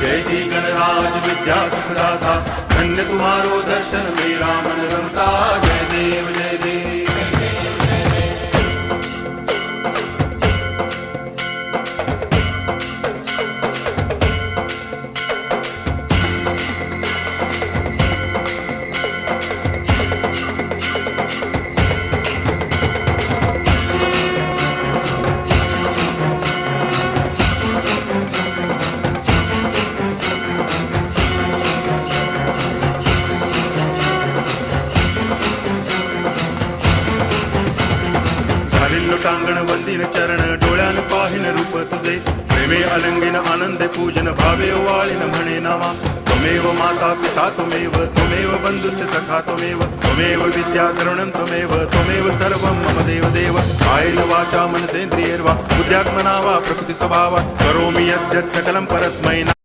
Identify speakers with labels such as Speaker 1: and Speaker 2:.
Speaker 1: जय जी गणराज विद्या सुखदाता, धन्य तुम्हारो दर्शन मेरा मन रमता। जय देव जय देव। टांगण वंदिन चरण, डोळ्यान पाहिन रूप तुझे, प्रेमे अलंगिन आनंदे पूजन, भावे वाळीन म्हणे नामा। त्वमेव माता पिता त्वमेव, त्वमेव बंधुश्च सखा त्वमेव, त्वमेव विद्या करुणं त्वमेव, त्वमेव सर्वं मम देव देव। कायेन वाचा मनसेन्द्रियैर्वा बुद्ध्यात्मना वा प्रकृति स्वभावात् करोमि यद्यत् सकलं परस्मै।